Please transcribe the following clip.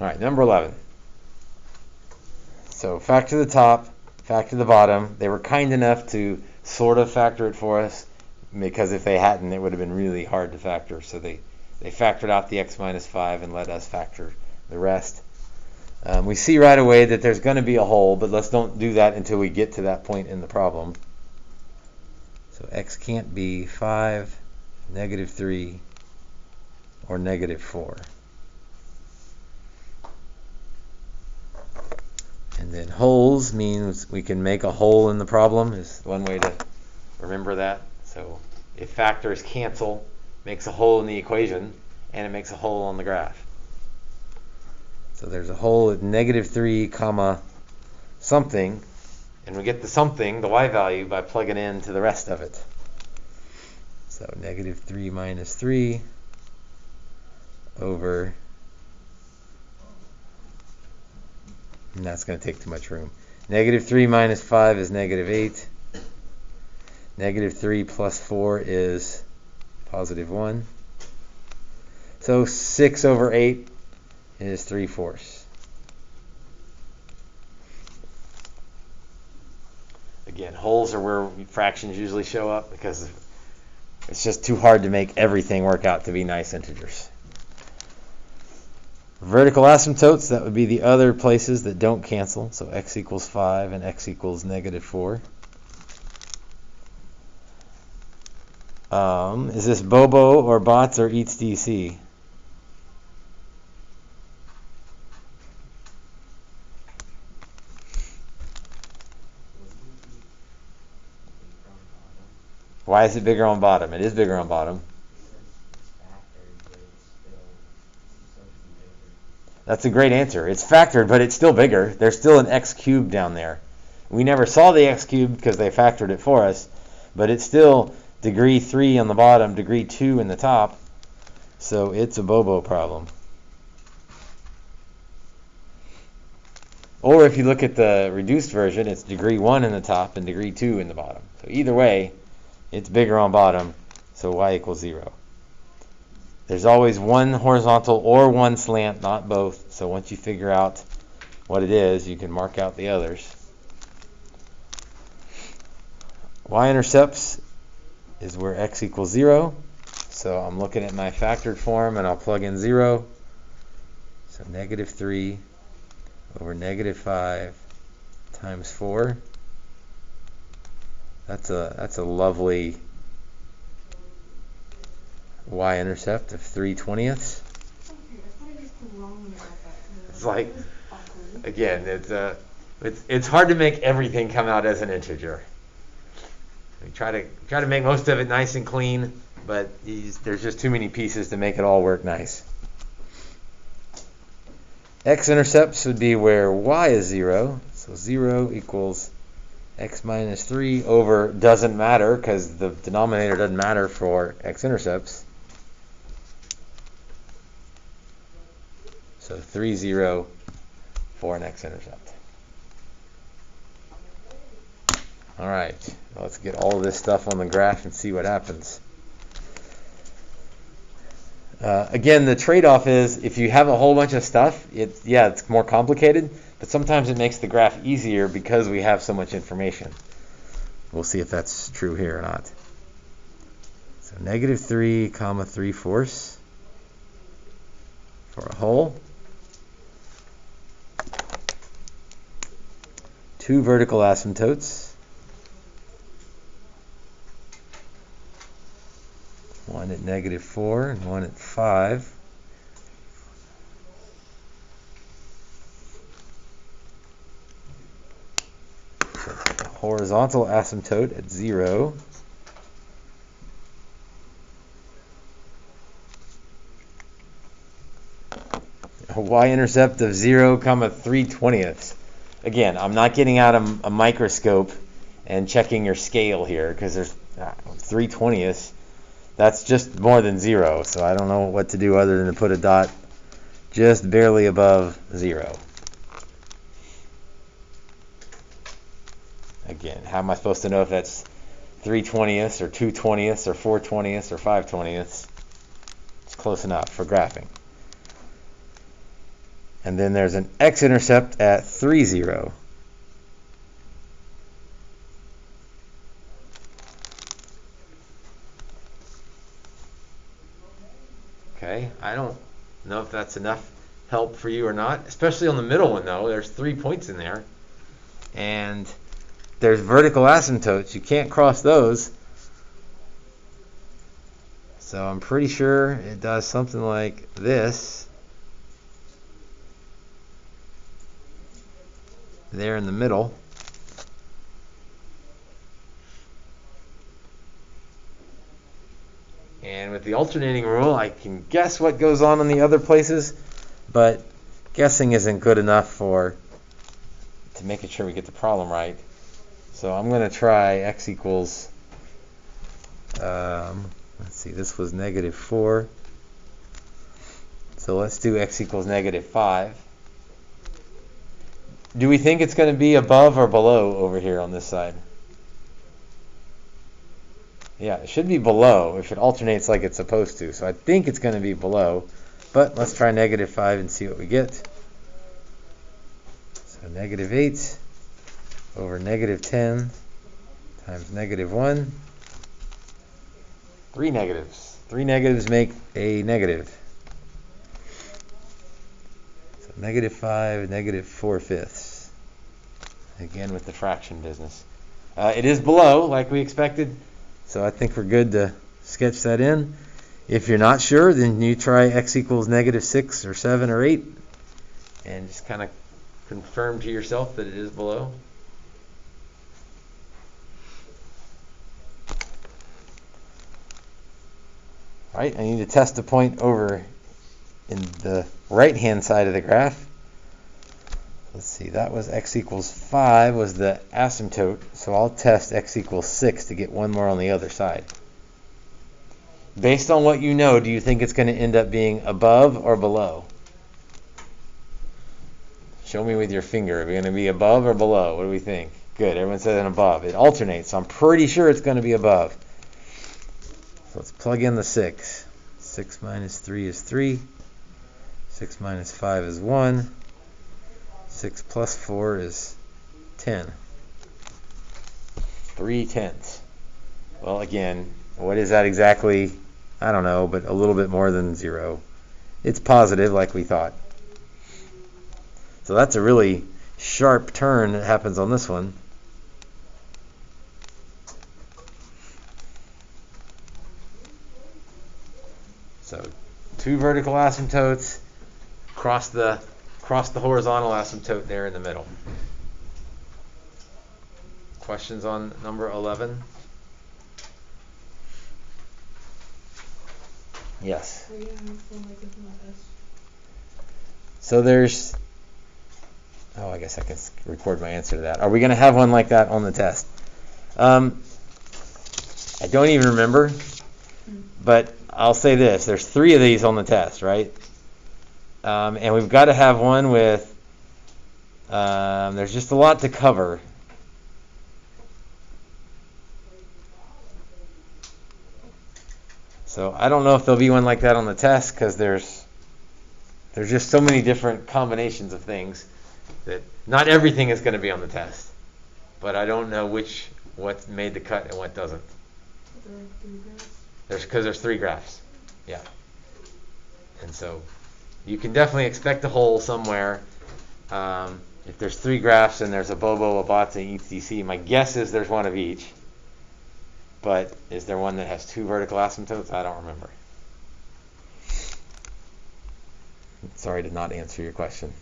All right, number 11. So factor the top, factor the bottom. They were kind enough to sort of factor it for us, because if they hadn't, it would have been really hard to factor. So they factored out the x minus 5 and let us factor the rest. We see right away that there's going to be a hole, but let's don't do that until we get to that point in the problem. So x can't be 5, negative 3, or negative 4. And then holes means we can make a hole in the problem, is one way to remember that. So if factors cancel, makes a hole in the equation, and it makes a hole on the graph. So there's a hole at negative 3 comma something, and we get the something, the y value, by plugging into the rest of it. So negative 3 minus 3 over, and that's going to take too much room. Negative 3 minus 5 is negative 8. Negative 3 plus 4 is positive 1. So 6 over 8 is 3/4. Again, holes are where fractions usually show up because it's just too hard to make everything work out to be nice integers. Vertical asymptotes, that would be the other places that don't cancel. So x equals 5 and x equals negative 4. Is this Bobo or Bots or Eats DC? Why is it bigger on bottom? It is bigger on bottom. That's a great answer. It's factored, but it's still bigger. There's still an x cubed down there. We never saw the x cubed because they factored it for us, but it's still degree 3 on the bottom, degree 2 in the top, so it's a Bobo problem. Or if you look at the reduced version, it's degree 1 in the top and degree 2 in the bottom. So either way, it's bigger on bottom, so y equals 0. There's always one horizontal or one slant, not both. So once you figure out what it is, you can mark out the others. Y-intercepts is where x equals 0. So I'm looking at my factored form, and I'll plug in 0. So negative 3 over negative 5 times 4. That's a lovely y-intercept of 3/20. It's like, again, it's hard to make everything come out as an integer. We try to make most of it nice and clean, but there's just too many pieces to make it all work nice. X-intercepts would be where y is 0, so 0 equals x minus 3 over doesn't matter because the denominator doesn't matter for x-intercepts. So 3, 0 for an x-intercept. All right, let's get all of this stuff on the graph and see what happens. Again, the trade-off is if you have a whole bunch of stuff, it's more complicated, but sometimes it makes the graph easier because we have so much information. We'll see if that's true here or not. So negative 3 comma 3/4 for a hole. 2 vertical asymptotes. One at negative 4 and one at 5. Horizontal asymptote at 0. A y-intercept of 0 comma 3/20. Again, I'm not getting out a microscope and checking your scale here because there's 3/20. That's just more than 0, so I don't know what to do other than to put a dot just barely above 0. Again, how am I supposed to know if that's 3/20 or 2/20 or 4/20 or 5/20? It's close enough for graphing. And then there's an x-intercept at 3, 0. Okay, I don't know if that's enough help for you or not, especially on the middle one though. There's 3 points in there. And there's vertical asymptotes. You can't cross those. So I'm pretty sure it does something like this. There in the middle. And with the alternating rule, I can guess what goes on in the other places, but guessing isn't good enough to making sure we get the problem right. So I'm going to try x equals, let's see, this was -4. So let's do x equals -5. Do we think it's going to be above or below over here on this side? Yeah, it should be below if it alternates like it's supposed to. So I think it's going to be below. But let's try -5 and see what we get. So -8 over -10 times -1. 3 negatives. 3 negatives make a negative. So -5, -4/5. Again with the fraction business. It is below like we expected. So I think we're good to sketch that in. If you're not sure, then you try x equals -6 or 7 or 8 and just kind of confirm to yourself that it is below. All right, I need to test a point over in the right-hand side of the graph. Let's see, that was x equals 5 was the asymptote, so I'll test x equals 6 to get one more on the other side. Based on what you know, do you think it's going to end up being above or below? Show me with your finger. Are we going to be above or below? What do we think? Good, everyone said an above. It alternates, so I'm pretty sure it's going to be above. So let's plug in the 6. 6 minus 3 is 3. 6 minus 5 is 1. 6 plus 4 is 10. 3/10. Well, again, what is that exactly? I don't know, but a little bit more than 0. It's positive like we thought. So that's a really sharp turn that happens on this one. So 2 vertical asymptotes, cross the horizontal asymptote there in the middle. Questions on number 11? Yes. So there's, I guess I can record my answer to that. Are we going to have one like that on the test? I don't even remember, but I'll say this. There's 3 of these on the test, right? And we've got to have one with, there's just a lot to cover. So I don't know if there'll be one like that on the test because there's just so many different combinations of things that not everything is going to be on the test. But I don't know what made the cut and what doesn't. Because there's 3 graphs. Yeah. And so you can definitely expect a hole somewhere. If there's 3 graphs and there's a Bobo, a Botza, and ETC, my guess is there's one of each. But is there one that has 2 vertical asymptotes? I don't remember. Sorry to not answer your question.